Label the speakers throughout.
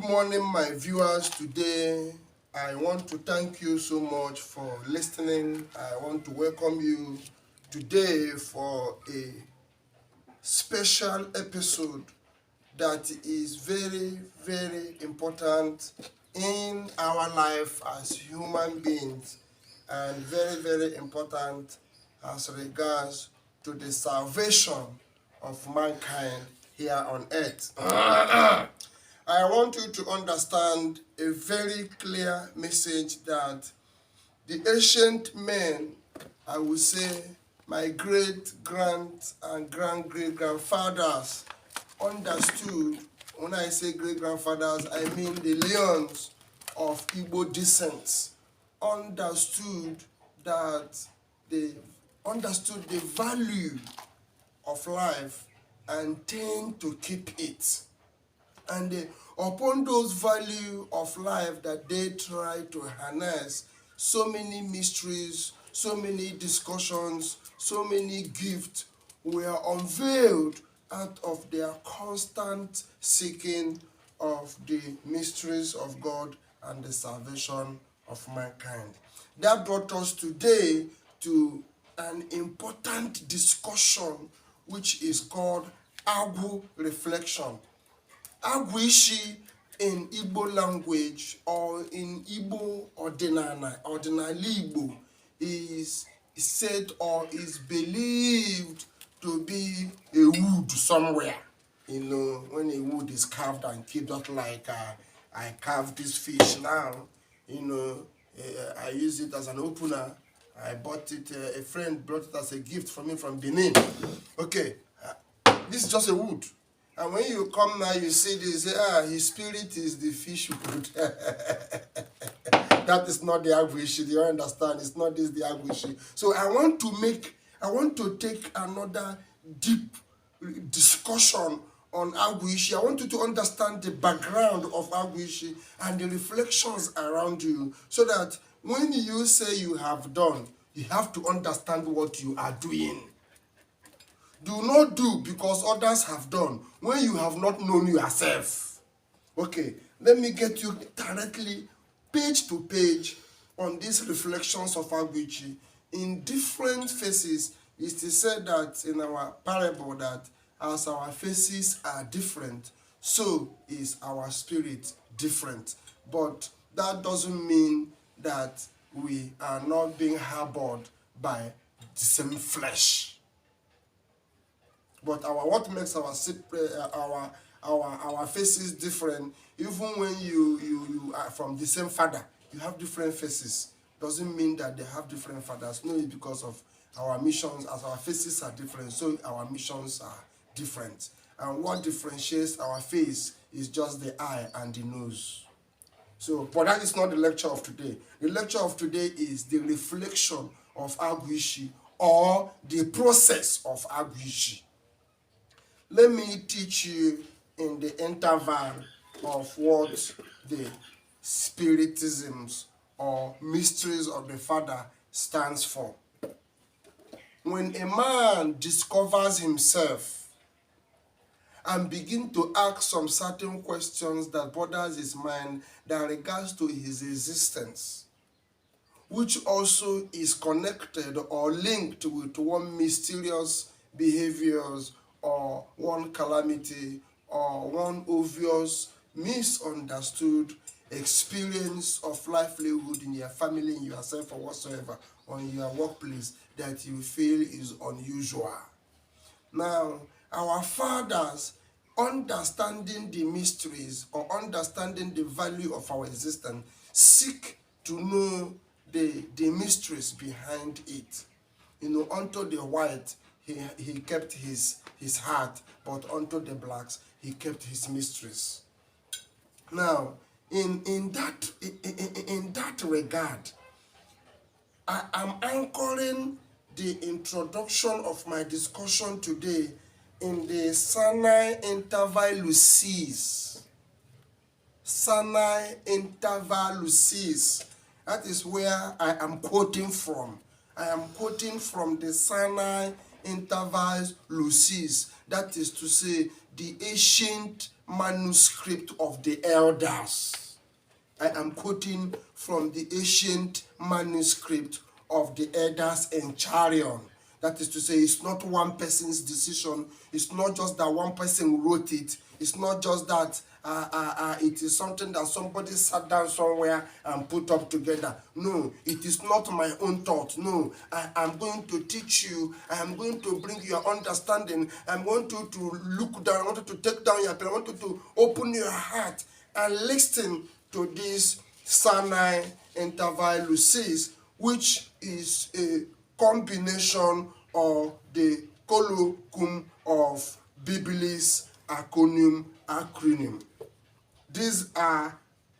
Speaker 1: morning, my viewers. Today, I want to thank you so much for listening. I want to welcome you today for a special episode that is very, very important in our life as human beings and very, very important as regards to the salvation of mankind here on earth. I want you to understand a very clear message that the ancient men, I would say my great and great grandfathers, understood. When I say great grandfathers, I mean the lions of Igbo descent, understood that they understood the value of life and tend to keep it. And upon those value of life that they try to harness, so many mysteries, so many discussions, so many gifts were unveiled out of their constant seeking of the mysteries of God and the salvation of mankind. That brought us today to an important discussion which is called Agwu reflection. Agwishi in Igbo language or in Igbo ordinary Igbo is said or is believed to be a wood somewhere. You know, when a wood is carved and kept out like I carved this fish now, you know, I use it as an opener. I bought it, a friend brought it as a gift from me from Benin. Okay, this is just a wood. And when you come now, you see this, his spirit is the fish wood. That is not the Agwishi, do you understand? It's not this the Agwishi. So I want to take another deep discussion on Agwishi. I want you to understand the background of Agwishi and the reflections around you, so that when you say you have done, you have to understand what you are doing. Do not do because others have done when you have not known yourself. Okay, let me get you directly page to page on these reflections of Agwishi. In different faces, it is said that in our parable that as our faces are different, so is our spirit different. But that doesn't mean that we are not being harbored by the same flesh. But what makes our faces different, even when you are from the same father, you have different faces. Doesn't mean that they have different fathers. No, it's because of our missions. As our faces are different, so our missions are different. And what differentiates our face is just the eye and the nose. So, but that is not the lecture of today. The lecture of today is the reflection of Agwishi, or the process of Agwishi. Let me teach you in the interval of what the spiritisms or mysteries of the Father stands for. When a man discovers himself and begins to ask some certain questions that bothers his mind that regards to his existence, which also is connected or linked with one mysterious behaviors or one calamity or one obvious misunderstood experience of livelihood in your family, in yourself, or whatsoever, or in your workplace that you feel is unusual. Now, our fathers, understanding the mysteries or understanding the value of our existence, seek to know the mysteries behind it. You know, unto the white, he kept his heart, but unto the blacks, he kept his mysteries. Now, in that regard, I am anchoring the introduction of my discussion today in the Sinai Intervaluces. Sinai Intervaluces. That is where I am quoting from. I am quoting from the Sinai Intervaluces. That is to say, the ancient manuscript of the elders. I am quoting from the ancient manuscript of the elders in Charion. That is to say, it's not one person's decision. It's not just that one person wrote it. It's not just that it is something that somebody sat down somewhere and put up together. No, it is not my own thought. No, I am going to teach you. I am going to bring your understanding. I want you to look down. I want you to take down your pen. I want you to open your heart and listen to this Sinai Intervalusis, which is a combination of the colloquium of Biblis acronym. These are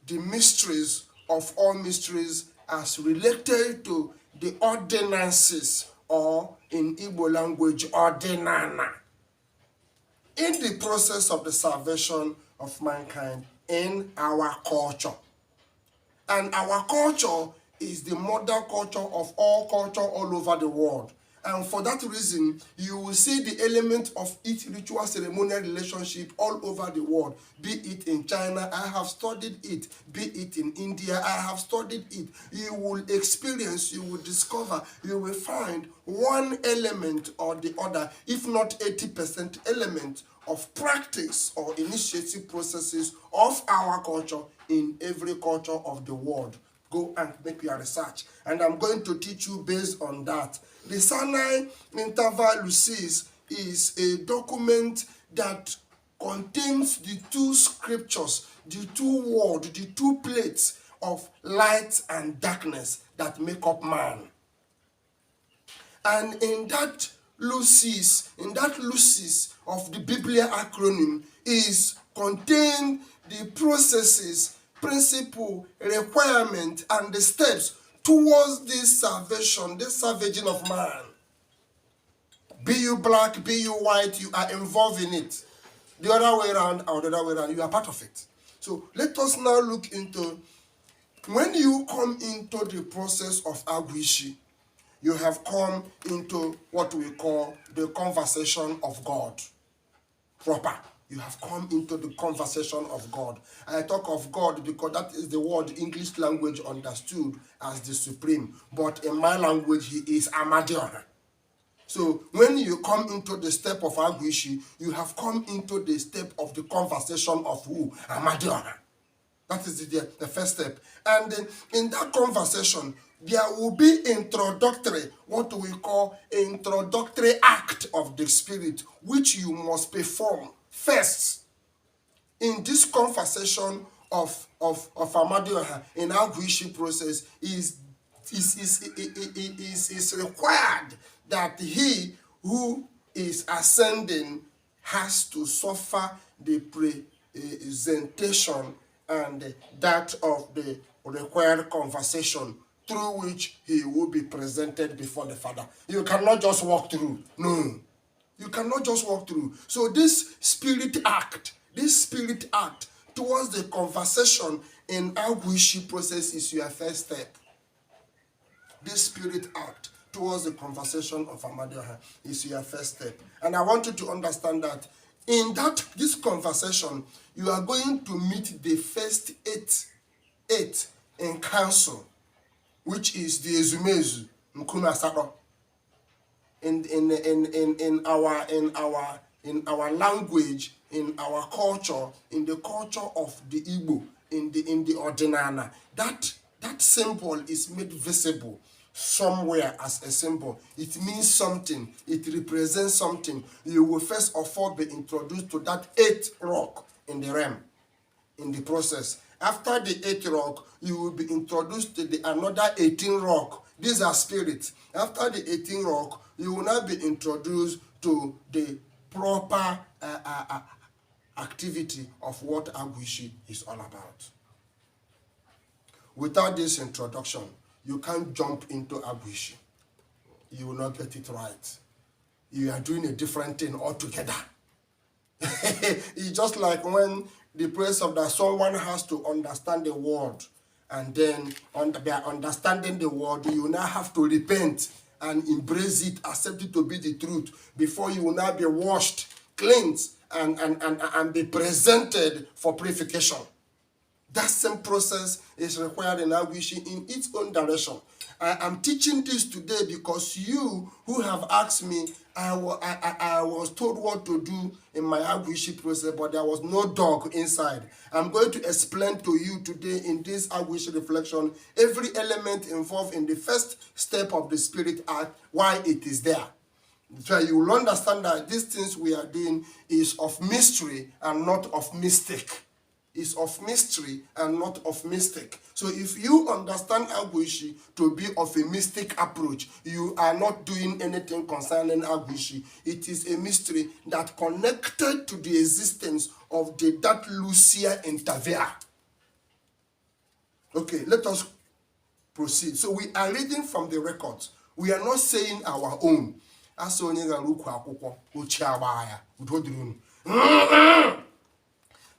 Speaker 1: the mysteries of all mysteries as related to the ordinances, or in Igbo language, ordinana, in the process of the salvation of mankind in our culture. And our culture is the mother culture of all culture all over the world. And for that reason, you will see the element of each ritual ceremonial relationship all over the world. Be it in China, I have studied it. Be it in India, I have studied it. You will experience, you will discover, you will find one element or the other, if not 80% element of practice or initiative processes of our culture in every culture of the world. Go and make your research, and I'm going to teach you based on that. The Sinai Intervalusis is a document that contains the two scriptures, the two words, the two plates of light and darkness that make up man. And in that lucis of the Biblia acronym is contained the processes, principle, requirement, and the steps towards this salvation, this salvaging of man. Be you black, be you white, you are involved in it. The other way around or the other way around, you are part of it. So let us now look into, when you come into the process of Agwishi, you have come into what we call the conversation of God proper. You have come into the conversation of God. I talk of God because that is the word English language understood as the supreme. But in my language, he is Amadioha. So when you come into the step of Agwishi, you have come into the step of the conversation of who? Amadioha. That is the first step. And then in that conversation, there will be introductory, what we call introductory act of the Spirit, which you must perform first. In this conversation of Amadioha, in Agwishi process, is required that he who is ascending has to suffer the presentation and that of the required conversation through which he will be presented before the Father. You cannot just walk through. No. You cannot just walk through. So this spirit act towards the conversation in Agwishi process is your first step. This spirit act towards the conversation of Amadioha is your first step. And I want you to understand that in this conversation, you are going to meet the first eight in council, which is the Ezumezu, Nkuna Sado. In our language, in our culture, in the culture of the Igbo, in the Ordinana, that symbol is made visible somewhere as a symbol. It means something. It represents something. You will first of all be introduced to that 8th rock in the realm, in the process. After the 8th rock, you will be introduced to another 18 rock. These are spirits. After the 18 rock, you will now be introduced to the proper activity of what Agwishi is all about. Without this introduction, you can't jump into Agwishi. You will not get it right. You are doing a different thing altogether. It's just like when the praise of that someone has to understand the word, and then by understanding the word, you now have to repent and embrace it, accept it to be the truth, before you will now be washed cleansed and be presented for purification. That same process is required in Agwishi in its own direction. I am teaching this today because you who have asked me, I was told what to do in my Agwishi process, but there was no dog inside. I'm going to explain to you today in this Agwishi reflection every element involved in the first step of the Spirit Act, why it is there. So you will understand that these things we are doing is of mystery and not of mistake. Is of mystery and not of mistake. So if you understand Agwishi to be of a mystic approach, you are not doing anything concerning Agwishi. It is a mystery that connected to the existence of the that Lucia Intervera. Okay, let us proceed. So we are reading from the records. We are not saying our own.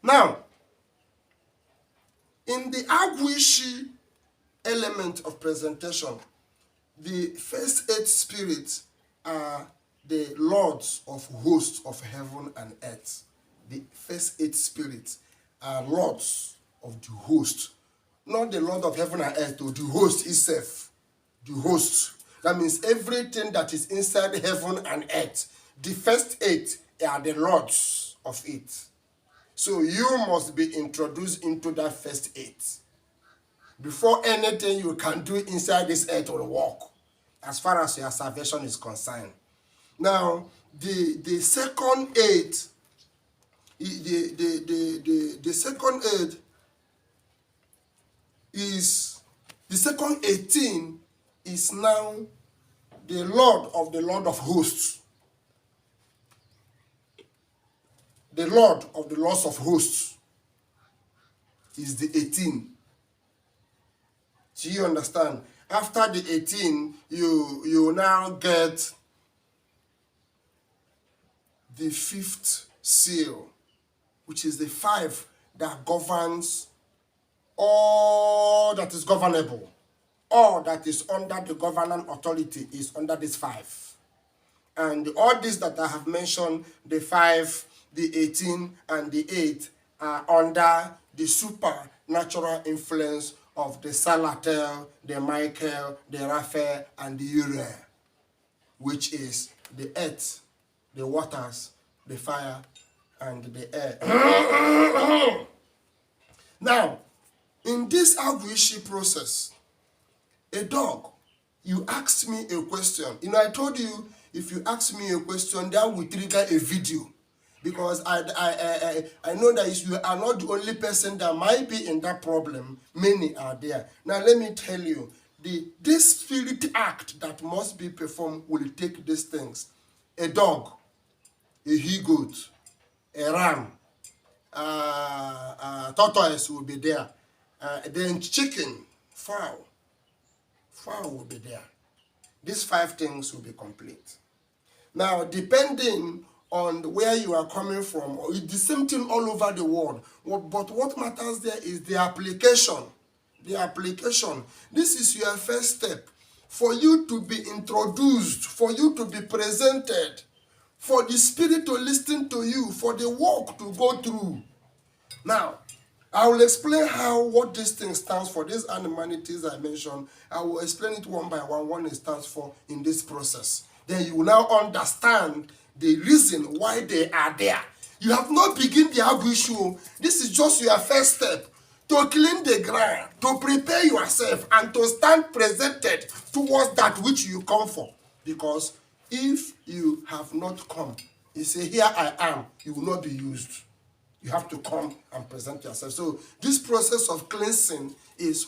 Speaker 1: Now, in the Agwishi element of presentation, the first 8 spirits are the lords of hosts of heaven and earth. The first 8 spirits are lords of the host. Not the Lord of heaven and earth, the host itself. The host. That means everything that is inside heaven and earth. The first 8 are the lords of it. So you must be introduced into that first 8. Before anything you can do inside this earth will work, as far as your salvation is concerned. Now, the second 8, the second 8 is, the second 18 is now the Lord of hosts. The Lord of the Lords of hosts is the 18. Do you understand? After the 18, you now get the 5th seal, which is the 5 that governs all that is governable. All that is under the governing authority is under this 5. And all these that I have mentioned, the 5, the 18, and the 8, are under the supernatural influence of the Salatel, the Michael, the Raphael, and the Uriel, which is the earth, the waters, the fire, and the air. Now, in this Agwishi process, a dog, you asked me a question. I told you, if you ask me a question, that will trigger a video. Because I know that you are not the only person that might be in that problem. Many are there. Now let me tell you, this spirit act that must be performed will take these things. A dog, a he-goat, a ram, tortoise will be there. Then chicken, fowl will be there. These 5 things will be complete. Now, depending on where you are coming from, it's the same thing all over the world. But what matters there is the application. The application. This is your first step. For you to be introduced, for you to be presented, for the Spirit to listen to you, for the work to go through. Now, I will explain what this thing stands for. These animalities I mentioned, I will explain it one by one, what it stands for in this process. Then you will now understand the reason why they are there. You have not begun the Agwishi. This is just your first step to clean the ground, to prepare yourself, and to stand presented towards that which you come for. Because if you have not come, you say, here I am, you will not be used. You have to come and present yourself. So this process of cleansing is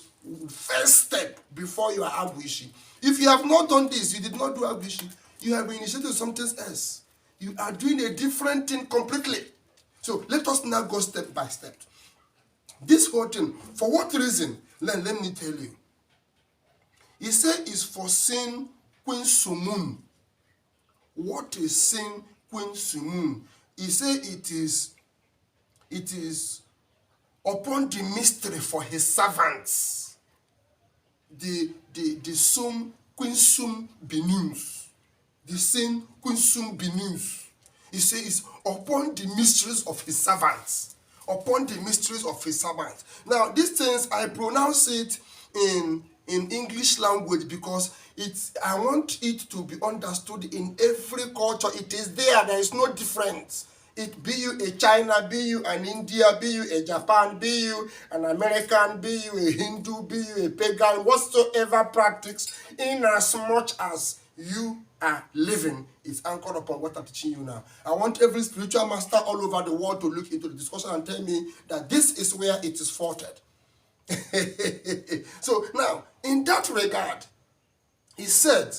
Speaker 1: first step before you are Agwishi. If you have not done this, you did not do Agwishi, you have been initiated something else. You are doing a different thing completely. So let us now go step by step. This whole thing, for what reason? Let me tell you. He said it's for seeing Queen Sumun. What is seeing Queen Sumun? He said it is upon the mystery for his servants. The Sum, Queen Sum Binus. The same Queen Sum Binus. He says it's upon the mysteries of his servants. Upon the mysteries of his servants. Now, these things, I pronounce it in English language because I want it to be understood in every culture. It is there is no difference. It be you a China, be you an India, be you a Japan, be you an American, be you a Hindu, be you a pagan, whatsoever practice, in as much as you are living is anchored upon what I'm teaching you now. I want every spiritual master all over the world to look into the discussion and tell me that this is where it is faulted. So now, in that regard, he said,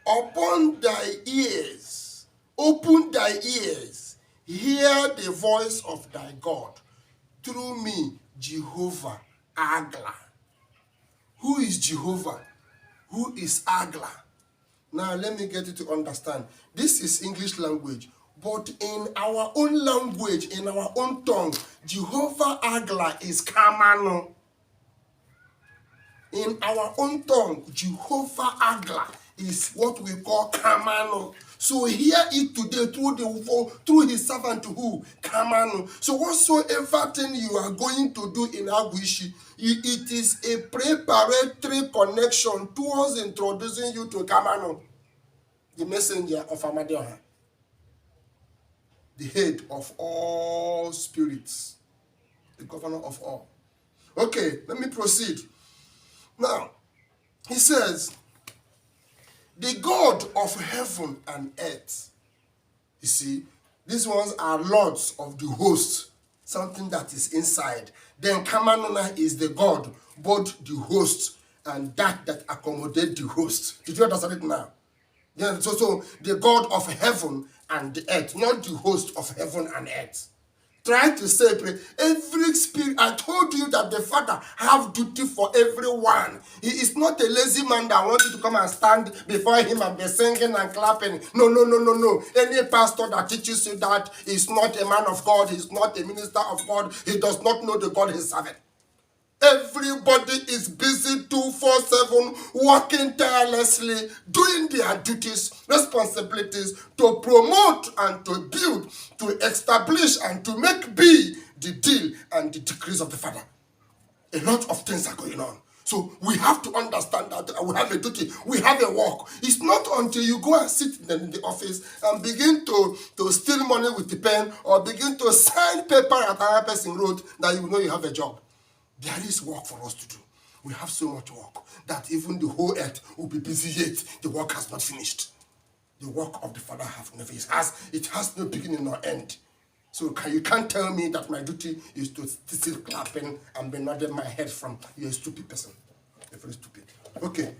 Speaker 1: upon thy ears, open thy ears, hear the voice of thy God, through me, Jehovah Agla. Who is Jehovah? Who is Agla? Now let me get you to understand. This is English language, but in our own language, in our own tongue, Jehovah Agla is Kamano. In our own tongue, Jehovah Agla is what we call Kamano. So hear it today through his servant who? Kamano. So whatsoever thing you are going to do in Agwishi, it is a preparatory connection towards introducing you to Kamano, the messenger of Amadioha, the head of all spirits, the governor of all. Okay, let me proceed. Now, he says, the God of heaven and earth. You see, these ones are lords of the host, something that is inside. Then Kamanona is the God, both the host and that accommodate the host. Did you understand it now? Yeah, so the God of heaven and the earth, not the host of heaven and earth. Try to separate every spirit. I told you that the Father have duty for everyone. He is not a lazy man that wants you to come and stand before him and be singing and clapping. No. Any pastor that teaches you that is not a man of God, he's not a minister of God, he does not know the God he's serving. Everybody is busy 24/7, working tirelessly, doing their duties, responsibilities to promote and to build, to establish and to make be the deal and the decrees of the Father. A lot of things are going on. So we have to understand that we have a duty, we have a work. It's not until you go and sit in the office and begin to steal money with the pen or begin to sign paper that another person wrote that you know you have a job. There is work for us to do. We have so much work that even the whole earth will be busy yet the work has not finished. The work of the Father have never it has no beginning nor end. So you can't tell me that my duty is to sit clapping and be nodding my head from you're a stupid person. You're very stupid. Okay.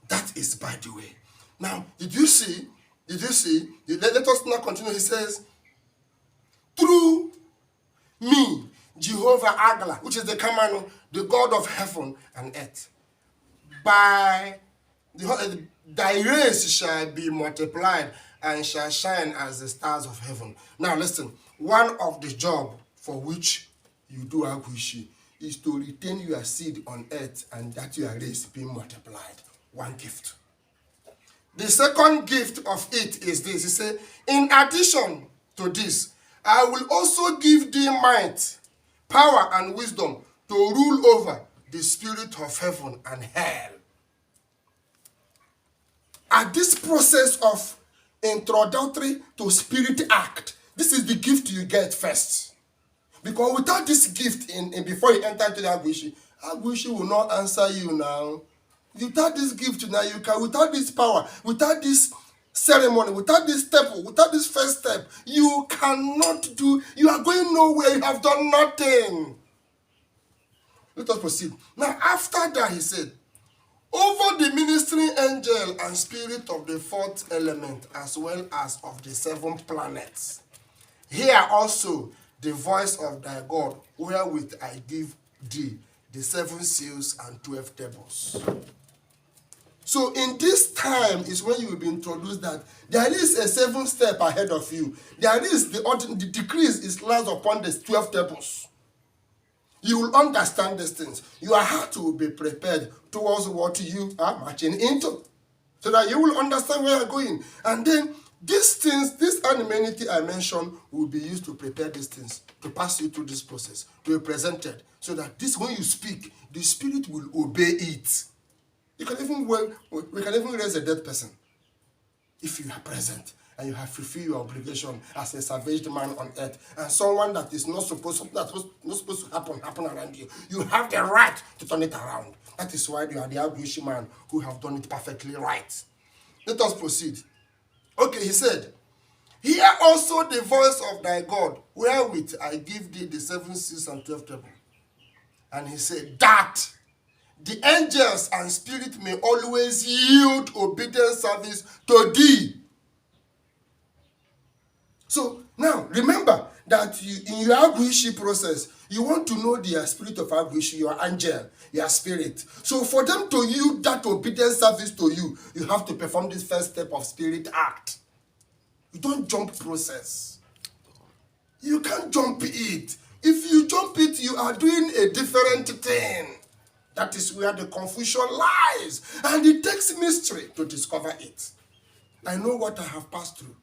Speaker 1: That is by the way. Now, did you see? Let us now continue. He says, through me, Jehovah Agla, which is the Kamano, the God of heaven and earth. By thy race shall be multiplied and shall shine as the stars of heaven. Now listen, one of the job for which you do Agwishi is to retain your seed on earth and that your race be multiplied. One gift. The second gift of it is this. He said, in addition to this, I will also give thee might, power and wisdom to rule over the spirit of heaven and hell. At this process of introductory to spirit act, this is the gift you get first. Because without this gift before you enter into the Agwishi will not answer you now. Without this gift now, without this power, without this ceremony, without this step, without this first step, you cannot do, you are going nowhere, you have done nothing. Let us proceed. Now, after that, he said, over the ministering angel and spirit of the fourth element, as well as of the 7 planets, hear also the voice of thy God, wherewith I give thee the 7 seals and 12 tables. So in this time is when you will be introduced that there is a 7th step ahead of you. There is the decrease is lies upon the 12 tables. You will understand these things. Your heart will be prepared towards what you are marching into. So that you will understand where you're going. And then These things, this anonymity I mentioned, will be used to prepare these things, to pass you through this process, to be presented, so that this, when you speak, the Spirit will obey it. You can even, we can even raise a dead person if you are present and you have fulfilled your obligation as a savaged man on earth, and someone that is not supposed to happen around you. You have the right to turn it around. That is why you are the Agwishi man who have done it perfectly right. Let us proceed. Okay, he said, hear also the voice of thy God, wherewith I give thee the 7 seals and 12 tables. And he said, that the angels and spirit may always yield obedient service to thee. So now remember that in your Agwishi process, you want to know the spirit of Agwishi, your angel, your spirit. So for them to yield that obedient service to you, you have to perform this first step of spirit act. You don't jump process. You can't jump it. If you jump it, you are doing a different thing. That is where the confusion lies. And it takes mystery to discover it. I know what I have passed through.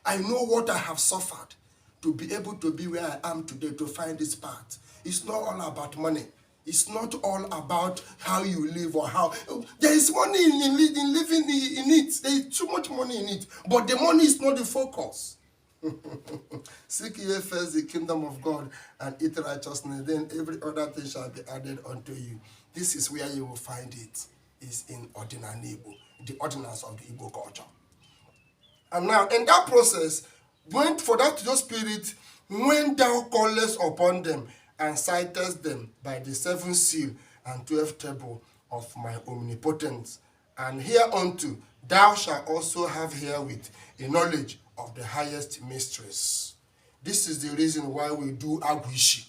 Speaker 1: I know what I have suffered to be able to be where I am today, to find this path. It's not all about money. It's not all about how you live or how. There is money in living in it. There is too much money in it. But the money is not the focus. Seek ye first the kingdom of God and eat righteousness, then every other thing shall be added unto you. This is where you will find it. Is in ordinary Igbo, the ordinance of the Igbo culture. And now, in that process, when for that your spirit, when thou callest upon them and citest them by the 7 seal and 12 table of my omnipotence, and hereunto thou shalt also have herewith a knowledge of the highest mysteries. This is the reason why we do Agwishi.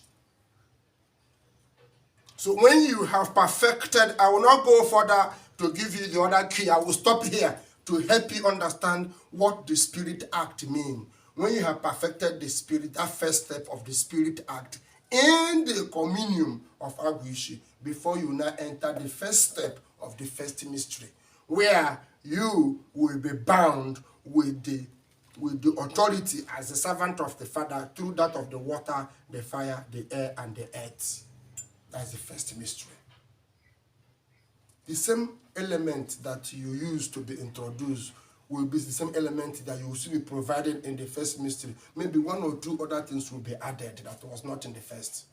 Speaker 1: So when you have perfected, I will not go further to give you the other key. I will stop here to help you understand what the spirit act means. When you have perfected the spirit, that first step of the spirit act in the communion of Agwishi, before you now enter the first step of the first mystery, where you will be bound with the authority as the servant of the Father through that of the water, the fire, the air, and the earth. That's the first mystery. The same element that you use to be introduced will be the same element that you will see provided in the first mystery. Maybe 1 or 2 other things will be added that was not in the first.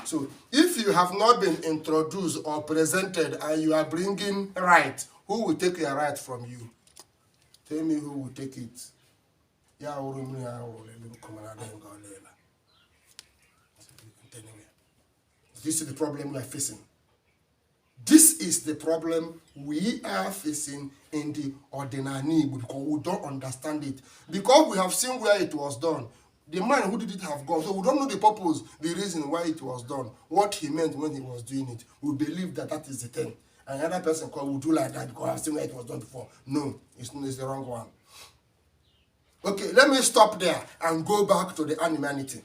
Speaker 1: So if you have not been introduced or presented and you are bringing right, who will take your right from you? Tell me who will take it. This is the problem we are facing. This is the problem we are facing in the ordinary, because we don't understand it. Because we have seen where it was done. The man who did it have gone. So we don't know the purpose, the reason why it was done, what he meant when he was doing it. We believe that that is the thing. And another person will do like that because I've seen where it was done before. No, it's the wrong one. Okay, let me stop there and go back to the animality.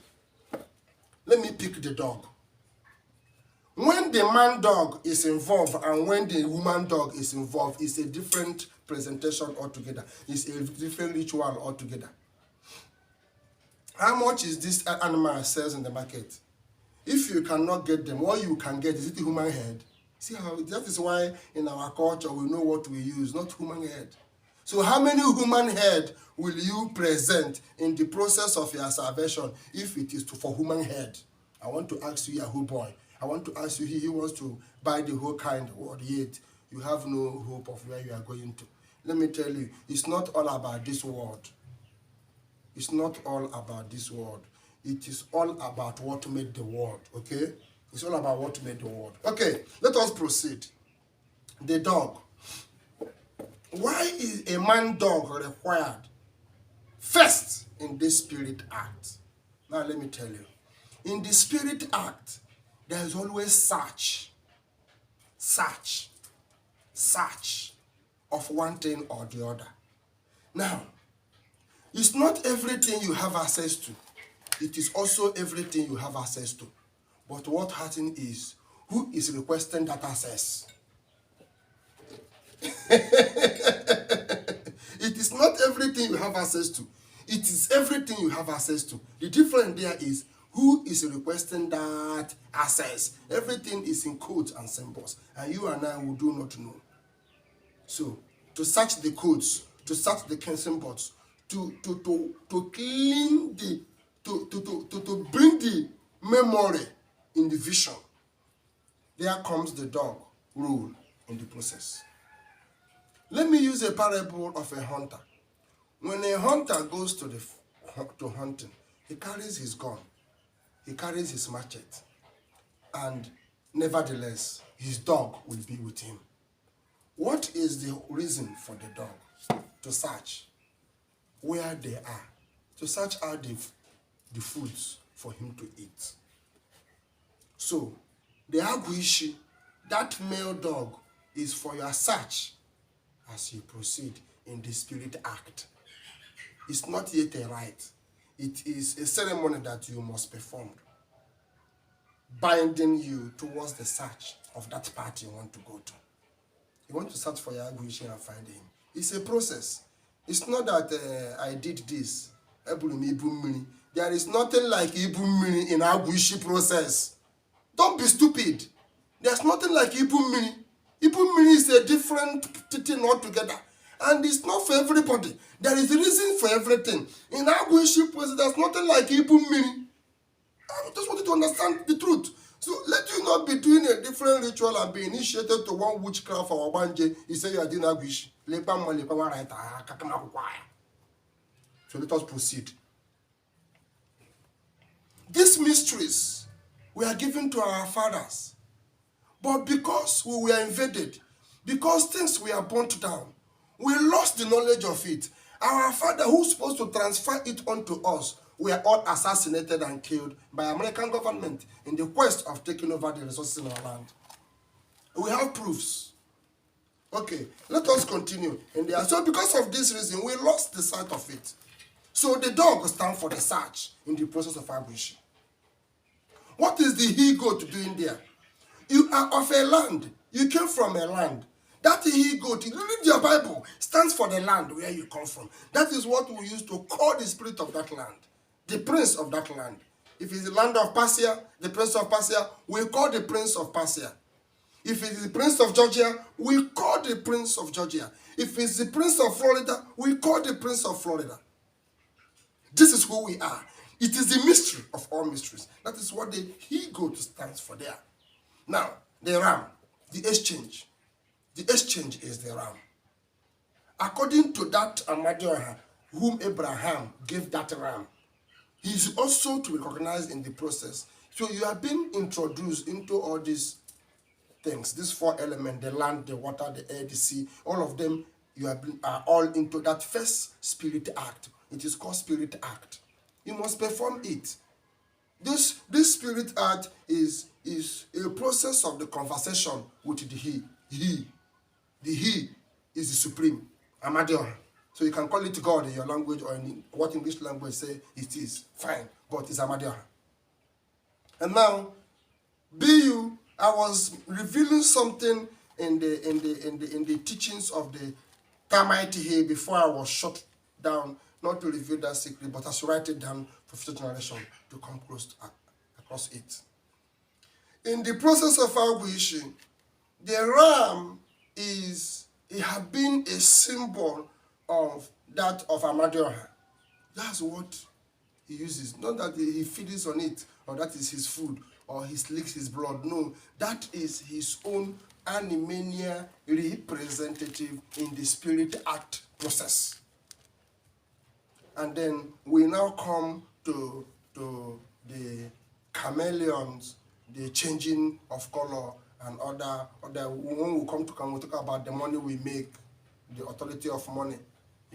Speaker 1: Let me pick the dog. When the man dog is involved and when the woman dog is involved, it's a different presentation altogether. It's a different ritual altogether. How much is this animal sells in the market? If you cannot get them, what you can get, is it a human head? See how that is why in our culture we know what we use, not human head. So how many human head will you present in the process of your salvation if it is for human head? I want to ask you, Yahoo boy. I want to ask you, he wants to buy the whole kind, or yet you have no hope of where you are going to. Let me tell you, it's not all about this world. It's not all about this world. It is all about what made the world, okay? It's all about what made the world. Okay, let us proceed. The dog. Why is a man dog required first in this spirit act? Now let me tell you. In the spirit act, there is always search of one thing or the other. Now, it's not everything you have access to. It is also everything you have access to. But what happens is, who is requesting that access? It is not everything you have access to. It is everything you have access to. The difference there is who is requesting that access. Everything is in codes and symbols, and you and I will do not know. So, to search the codes, to search the symbols, to clean the, to bring the memory in the vision, there comes the dog role in the process. Let me use a parable of a hunter. When a hunter goes to hunting, he carries his gun, he carries his machete, and nevertheless, his dog will be with him. What is the reason for the dog? To search where they are, to search out the foods for him to eat. So, the Agwishi, that male dog, is for your search as you proceed in the spirit act. It's not yet a rite. It is a ceremony that you must perform, binding you towards the search of that part you want to go to. You want to search for your Agwishi and find him. It's a process. It's not that I did this. There is nothing like Ibumiri in Agwishi process. Don't be stupid. There's nothing like Ibumiri. Ibumiri is a different thing altogether. And it's not for everybody. There is a reason for everything. In Agwishi process, there's nothing like Ibumiri. I just want you to understand the truth. So let you not be doing a different ritual and be initiated to one witchcraft or Obanje. You say you are doing Agwishi. So let us proceed. These mysteries were given to our fathers. But because we were invaded, because things were burnt down, we lost the knowledge of it. Our father, who's supposed to transfer it onto us, were all assassinated and killed by American government in the quest of taking over the resources in our land. We have proofs. Okay, let us continue. So because of this reason, we lost the sight of it. So the dog stands for the search in the process of Agwishi. What is the he-goat doing there? You are of a land. You came from a land. That he-goat, you read your Bible, stands for the land where you come from. That is what we use to call the spirit of that land, the prince of that land. If it's the land of Persia, the prince of Persia, we call the prince of Persia. If it is the prince of Georgia, we call the prince of Georgia. If it's the prince of Florida, we call the prince of Florida. This is who we are. It is the mystery of all mysteries. That is what the he-goat stands for there. Now, the ram, the exchange. The exchange is the ram. According to that Amadioha, whom Abraham gave that ram, he is also to be recognized in the process. So you have been introduced into all these things, these four elements, the land, the water, the air, the sea, all of them, you are all into that first spirit act. It is called spirit act. You must perform it. This spirit act is a process of the conversation with the he. The he is the supreme, Amadioha. So you can call it God in your language or in what English language say it is. Fine, but it's Amadioha. And now, I was revealing something in the teachings of the Almighty here before I was shut down, not to reveal that secret, but as to write it down for future generation to come across it. In the process of Agwishi, the ram it has been a symbol of that of Amadioha. That's what he uses. Not that he feeds on it, or that is his food, or he licks his blood. No, that is his own animania representative in the spirit act process. And then we now come to the chameleons, the changing of color, and other when we come to we'll talk about the money we make, the authority of money,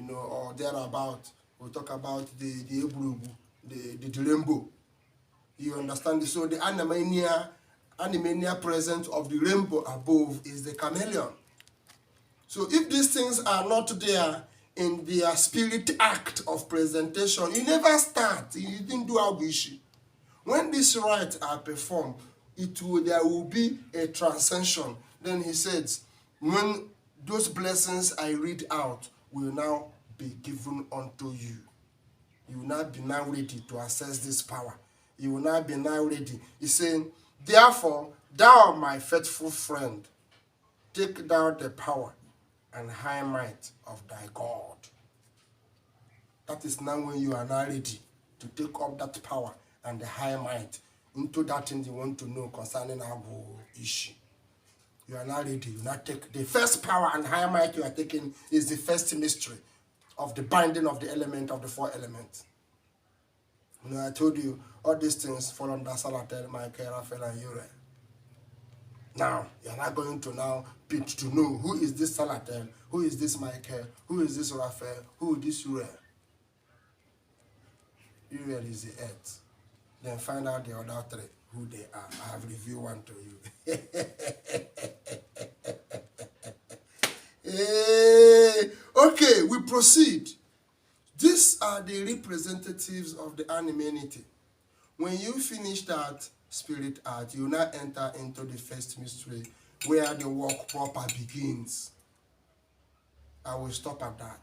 Speaker 1: or thereabout. We'll talk about the ebrubu, the rainbow. You understand? So the animania presence of the rainbow above is the chameleon. So if these things are not there in their spirit act of presentation, you never start. You didn't do Agwishi. When these rites are performed, there will be a transcension. Then he says, when those blessings I read out will now be given unto you. You will not be now ready to access this power. You will not be now ready. He's saying, therefore, thou, my faithful friend, take thou the power and high might of thy God. That is now when you are now ready to take up that power and the high might into that thing you want to know concerning Abu Ishi. You are not ready. You not take the first power and high might you are taking is the first mystery of the binding of the element of the four elements. You know, I told you all these things fall under Salatel, Michael, Raphael, and Uriel. Now, you're not going to now pick to know who is this Salatel, who is this Michael, who is this Raphael, who is this Uriel. Uriel is the earth. Then find out the other three, who they are. I have revealed one to you. Okay, we proceed. These are the representatives of the animanity. When you finish that spirit art, you now enter into the first mystery where the work proper begins. I will stop at that.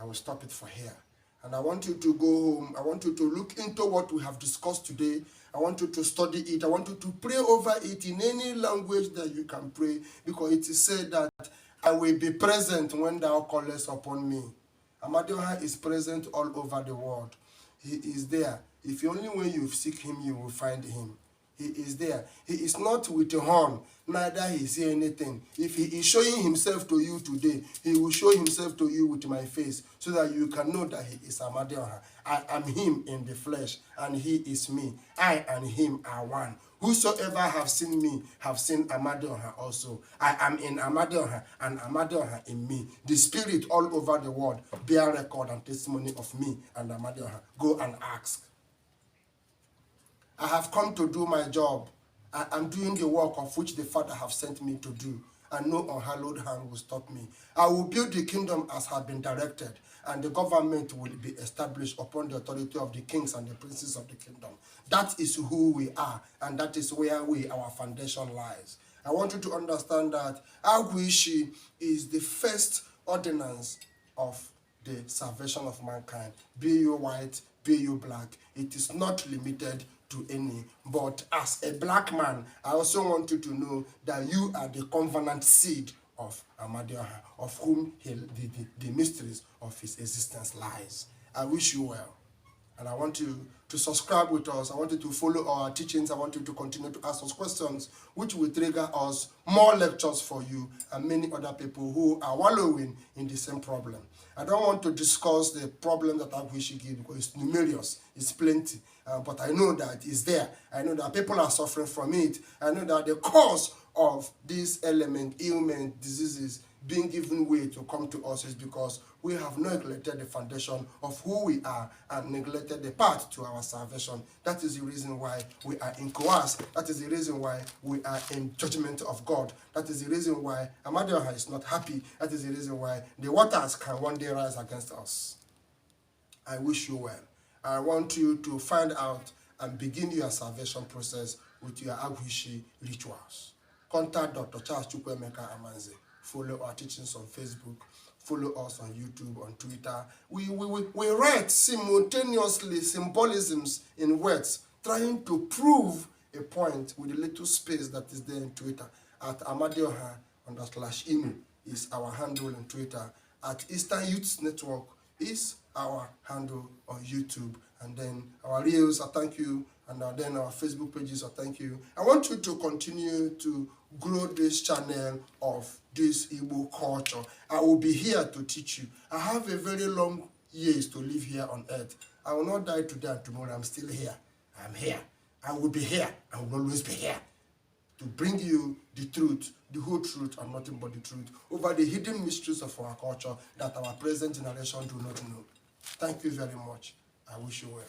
Speaker 1: I will stop it for here. And I want you to go home. I want you to look into what we have discussed today. I want you to study it. I want you to pray over it in any language that you can pray, because it is said that I will be present when thou callest upon me. Amadioha is present all over the world. He is there. If only when you seek him, you will find him. He is there. He is not with a horn, neither he say anything. If he is showing himself to you today, he will show himself to you with my face, so that you can know that he is Amadioha. I am him in the flesh, and he is me. I and him are one. Whosoever have seen me have seen Amadioha also. I am in Amadioha, and Amadioha in me. The spirit all over the world bear record and testimony of me and Amadioha. Go and ask. I have come to do my job. I am doing the work of which the Father have sent me to do, and no unhallowed hand will stop me. I will build the kingdom as has been directed, and the government will be established upon the authority of the kings and the princes of the kingdom. That is who we are, and that is where our foundation lies. I want you to understand that Agwu Ishi is the first ordinance of the salvation of mankind. Be you white, be you black. It is not limited to any. But as a black man, I also want you to know that you are the covenant seed of Amadioha, of whom the mysteries of his existence lies. I wish you well. And I want you to subscribe with us. I want you to follow our teachings. I want you to continue to ask us questions, which will trigger us more lectures for you and many other people who are wallowing in the same problem. I don't want to discuss the problem that Agwu Ishi gives, because it's numerous, it's plenty. But I know that it's there. I know that people are suffering from it. I know that the cause of this element, ailment, diseases being given way to come to us is because we have neglected the foundation of who we are and neglected the path to our salvation. That is the reason why we are in coerce. That is the reason why we are in judgment of God. That is the reason why Amadioha is not happy. That is the reason why the waters can one day rise against us. I wish you well. I want you to find out and begin your salvation process with your Agwu Ishi rituals. Contact Dr. Charles Chukwuemeka Amanze. Follow our teachings on Facebook. Follow us on YouTube, on Twitter. We write simultaneously symbolisms in words, trying to prove a point with a little space that is there in Twitter. At Amadioha_Imo is our handle on Twitter. At Eastern Youth Network is our handle on YouTube. And then our reels, I thank you. And then our Facebook pages, I thank you. I want you to continue to grow this channel of this Igbo culture. I will be here to teach you. I have a very long years to live here on earth. I will not die today and tomorrow. I'm still here. I'm here. I will be here. I will always be here to bring you the truth, the whole truth, and nothing but the truth over the hidden mysteries of our culture that our present generation do not know. Thank you very much. I wish you well.